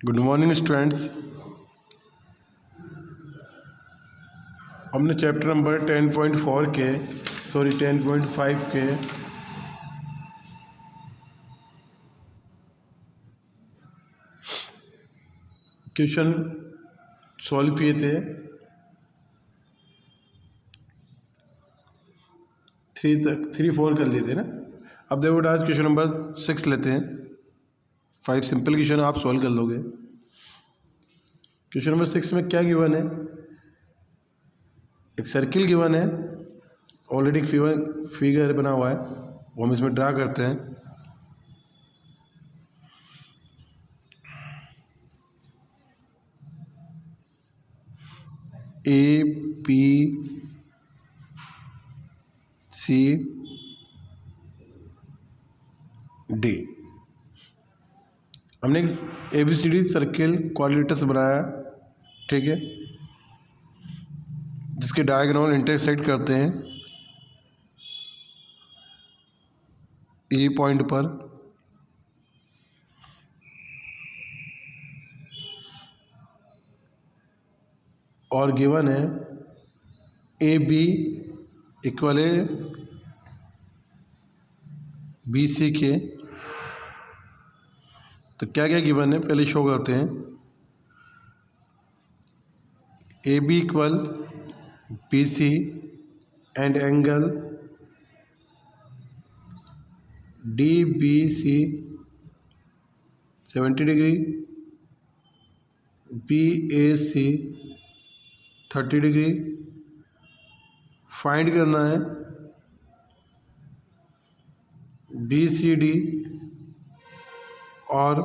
Good morning students. हमने chapter number 10.5 के question solve किए थे। 3-4 कर लिए थे ना। अब देखो आज क्वेश्चन नंबर 6 लेते हैं। 5 सिंपल क्वेश्चन आप सॉल्व कर लोगे। क्वेश्चन नंबर 6 में क्या गिवन है? एक सर्किल गिवन है, ऑलरेडी एक फिगर बना हुआ है, वो हम इसमें ड्रा करते हैं। ए पी सी डी, हमने एक ABCD सर्किल क्वाड्रिलेटरस बनाया, ठीक है, जिसके डायगोनल इंटरसेक्ट करते हैं E पॉइंट पर। और गिवन है AB इक्वल है BC के। तो क्या क्या गिवन है पहले शो करते हैं। AB equal BC and angle DBC 70 degree, BAC 30 degree. Find करना है BCD और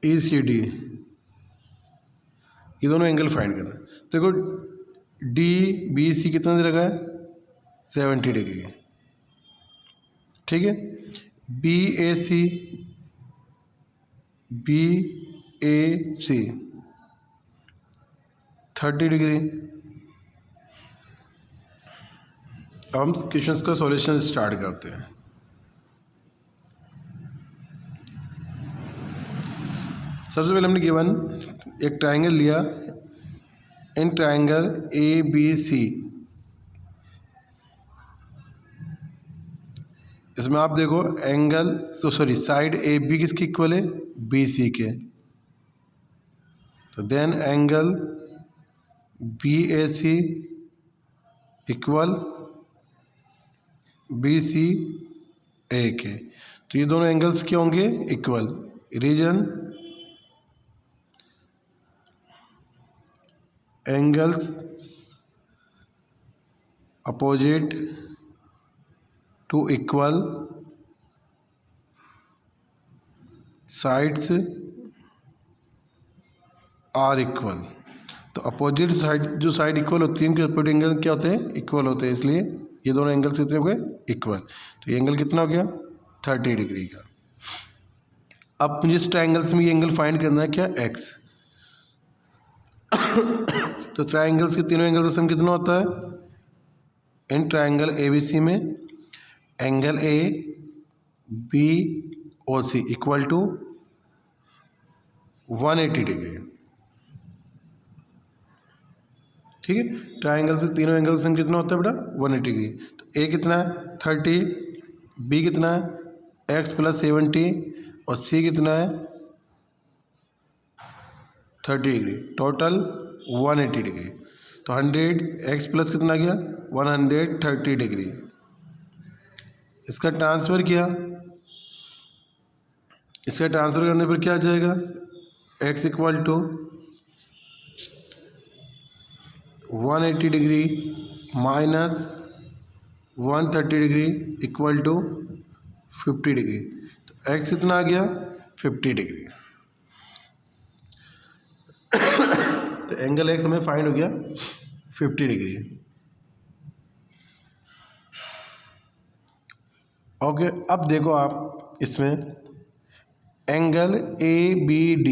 ECD, ये दोनों एंगल फाइंड करना है। देखो DBC कितना दे रखा है? 70 डिग्री, ठीक है। BAC 30 degree. अब हम क्वेश्चंस का सॉल्यूशन स्टार्ट करते हैं। सबसे पहले हमने गिवन एक ट्रायंगल लिया, इन ट्रायंगल ABC। इसमें आप देखो एंगल साइड AB किसकी इक्वल है? BC के। तो then angle BAC equal BCA के। तो ये दोनों एंगल्स क्या होंगे? Equal. Reason angles opposite to equal sides are equal. तो अपोजिट साइड, जो साइड इक्वल होती है, उनके अपोजिट एंगल क्या होते हैं? इक्वल होते हैं। इसलिए ये दोनों एंगल्स कितने हो गए? इक्वल। तो ये एंगल कितना हो गया? 30 डिग्री का। अब मुझे इस ट्रायंगल्स में ये एंगल फाइंड करना है, क्या? X। तो ट्रायंगल्स के तीनों एंगल का सम कितना होता है? इन ट्रायंगल ABC में angle ABOC equal to 180 degree, ठीक है। ट्रायंगल से तीनों एंगल से कितना होता है बेटा? 180 डिग्री। तो A कितना है? 30, B कितना है? X + 70 और C कितना है? 30 डिग्री। Total 180 degree. तो 100 X प्लस कितना गया? 130 डिग्री। इसका ट्रांसफ़र किया, इसका ट्रांसफ़र करने पर क्या आ जाएगा? X equal to 180 degree minus 130 degree equal to 50 degree. तो X कितना आ गया? 50 डिग्री। तो एंगल X हमें फाइंड हो गया 50 डिग्री। ओके, अब देखो आप इसमें एंगल ABD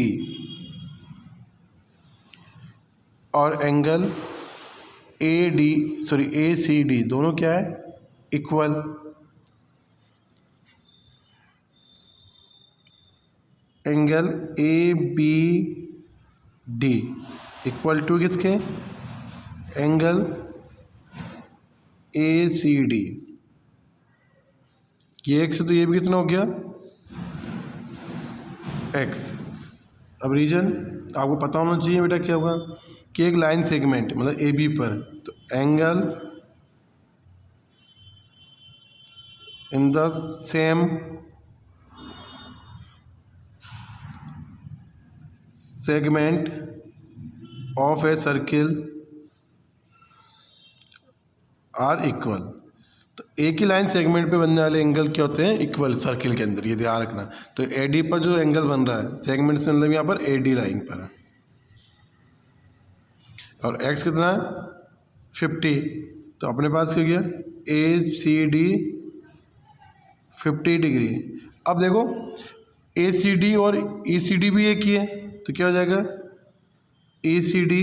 और एंगल ACD दोनों क्या है? Equal. Angle A B D equal to किसके, एंगल ए सी डी। ये एक्स है तो ये भी कितना हो गया, एक्स। अब रीजन आपको पता होना चाहिए बेटा क्या होगा कि एक लाइन सेगमेंट मतलब ए बी पर, तो angle in the same segment of a circle are equal। तो एक ही लाइन सेगमेंट पे बनने वाले एंगल क्या होते हैं, इक्वल सर्किल के अंदर, ये ध्यान रखना। तो एडी पर जो एंगल बन रहा है सेगमेंट से मतलब यहाँ पर एडी लाइन पर है, और एक्स कितना है 50, तो अपने पास क्या गया ए सी डी 50 डिग्री। अब देखो ए सी डी और ई सी डी भी एक ही है, तो क्या हो जाएगा ए सी डी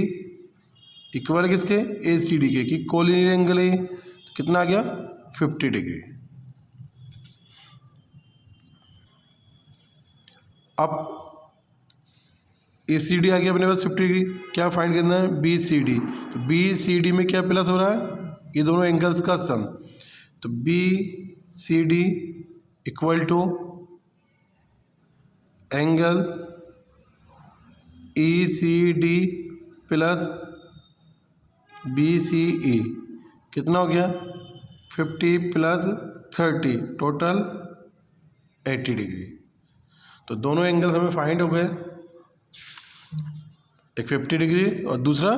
इक्वल किसके, ए सी डी के, कि कोलिनियर एंगल है, तो कितना आ गया 50 डिग्री। अब ए सी डी आ गया अपने पास 50 डिग्री, क्या फाइंड करना है बी सी डी। तो बी सी डी में क्या प्लस हो रहा है, ये दोनों एंगल्स का सम, तो B C D equal to angle E C D plus B C E, कितना हो गया 50 प्लस 30 टोटल 80 डिग्री। तो दोनों एंगल्स हमें फाइंड हो गए, एक 50 डिग्री और दूसरा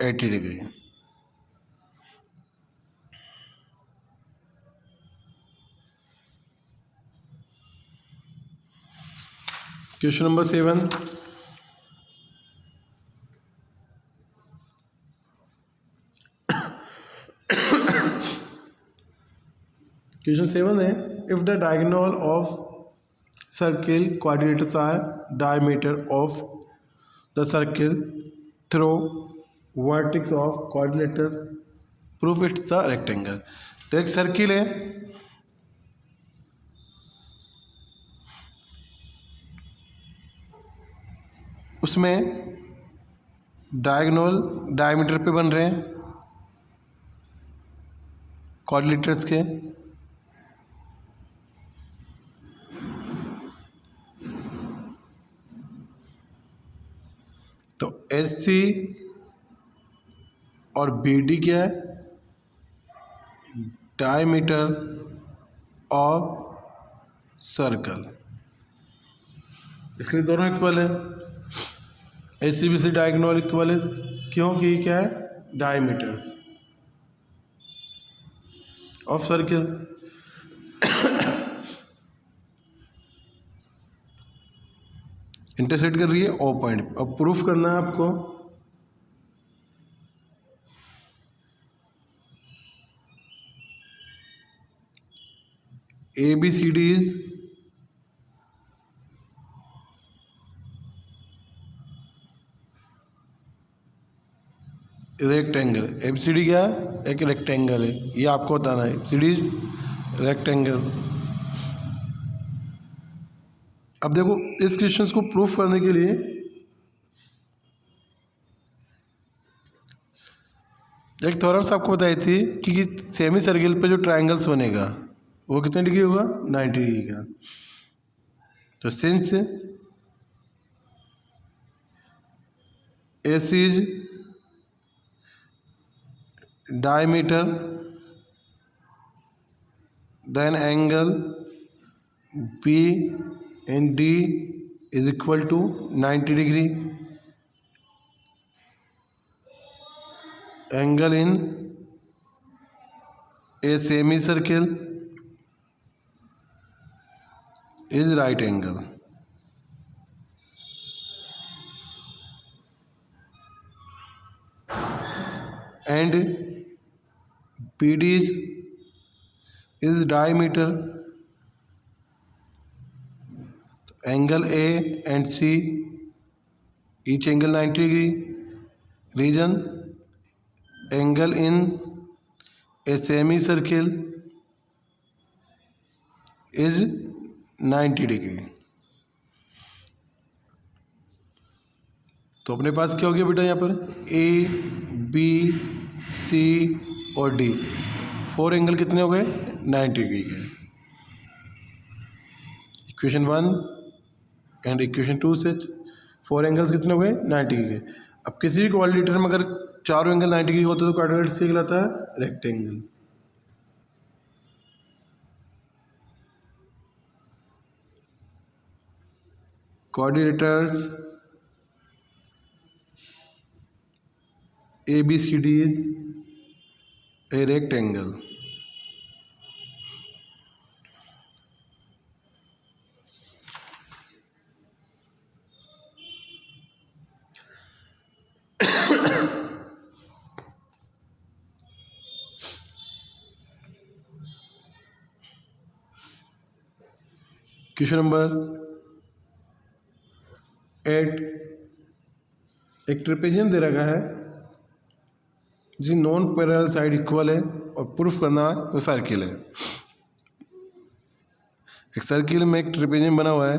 80 डिग्री। क्वेश्चन नंबर 7, क्वेश्चन 7 है, if the diagonal of circle coordinators are diameter of the circle through vertex of coordinators proof it's a rectangle. तो एक सर्किल है, उसमें डायगोनल डायमीटर पे बन रहे हैं कोऑर्डिनेटर्स के, तो एस सी और बी डी क्या है, डायमीटर ऑफ सर्कल, इसलिए दोनों इक्वल है। A C B C diagonal equal है, क्योंकि क्या है डायमीटर्स ऑफ सर्कल। इंटरसेक्ट कर रही है ओ पॉइंट। अब प्रूफ करना है आपको, A B C D is rectangle. A B C D क्या है, एक रेक्टेंगल है, ये आपको बताना है, सी डी इज रेक्टेंगल। अब देखो इस क्वेश्चन को प्रूफ करने के लिए एक थ्योरम आपको बताई थी कि सेमी सर्किल पे जो ट्रायंगल्स बनेगा वो कितने डिग्री होगा 90 डिग्री का। तो since S is diameter then angle B and D is equal to 90 degree, angle in a semicircle is right angle, and BD is diameter, angle A and C each angle 90 degree, region angle in a semicircle is 90 degree। तो अपने पास क्या हो गया बेटा यहाँ पर ए B सी और D, 4 angle कितने हो गए 90 डिग्री के। इक्वेशन 1 एंड इक्वेशन 2 से 4 एंगल्स कितने हो गए 90 डिग्री के। अब किसी भी क्वाड्रिलेटरल में अगर चारों एंगल 90 डिग्री होते तो क्वाड्रिलेटर से कहलाता है rectangle. Quadrilaterals ABCD is a rectangle. Question number 8, एक ट्रेपेजियम दे रखा है जी नॉन पैरेलल साइड इक्वल है और प्रूफ करना है वो सर्किल है। एक सर्किल में एक ट्रेपेजियम बना हुआ है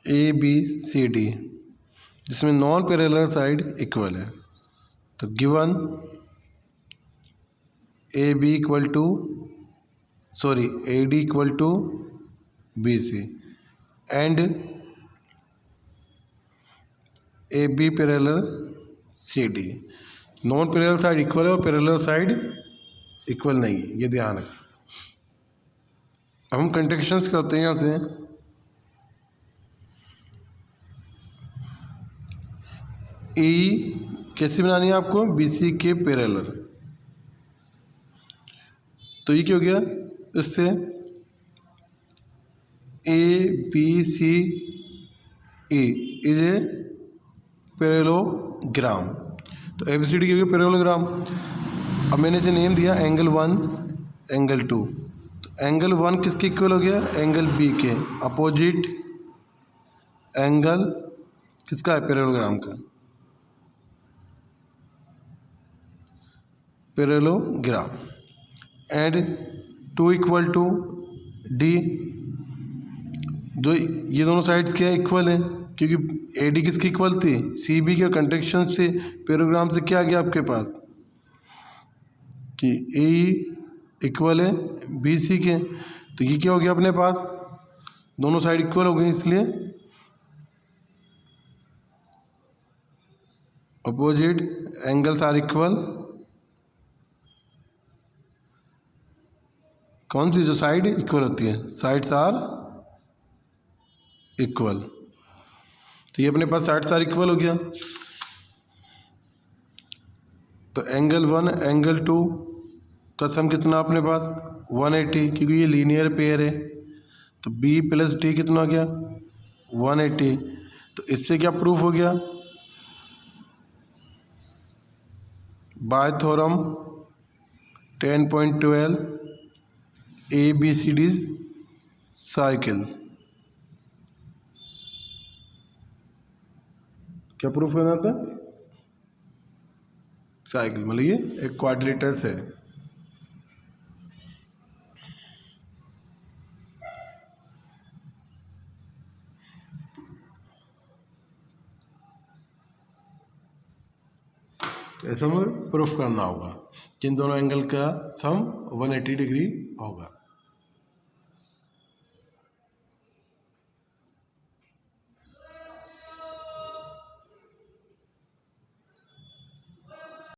ABCD जिसमें नॉन पैरेलल साइड इक्वल है। तो given AD equal to BC and AB parallel CD। Non parallel side equal है और पैरेलल साइड इक्वल नहीं है, ये ध्यान रखें। अब हम कंट्रैक्शंस करते हैं यहाँ से। E कैसे बनानी है आपको BC के पैरेलल। तो ये क्या हो गया इससे ABCE इज ए पैरेललोग्राम। तो ABCD क्या हो गया पैरेललोग्राम। अब मैंने इसे नेम दिया एंगल 1 एंगल 2। तो एंगल 1 किसके इक्वल हो गया एंगल B के। अपोजिट एंगल किसका है पैरेललोग्राम का, parallelogram. And 2 equal to D, जो ये दोनों साइड्स क्या इक्वल है क्योंकि AD किसकी इक्वल थी CB के। कंट्रैक्शन से पैरेललोग्राम से क्या आ गया आपके पास कि AE इक्वल है BC के। तो ये क्या हो गया अपने पास दोनों साइड इक्वल हो गई, इसलिए अपोजिट एंगल्स आर इक्वल। कौन सी जो साइड इक्वल होती है साइड्स आर इक्वल। तो ये अपने पास साइड्स आर इक्वल हो गया। तो एंगल 1 एंगल 2 का सम कितना अपने पास 180 क्योंकि ये लीनियर पेयर है। तो B प्लस D कितना हो गया 180। तो इससे क्या प्रूफ हो गया बाय थ्योरम 10.12 ABCD सर्किल। क्या प्रूफ करना था साइकिल, मतलब ये एक क्वाड्रिलेटरस है। तो ऐसा हमें प्रूफ करना होगा कि इन दोनों एंगल का सम 180 डिग्री होगा।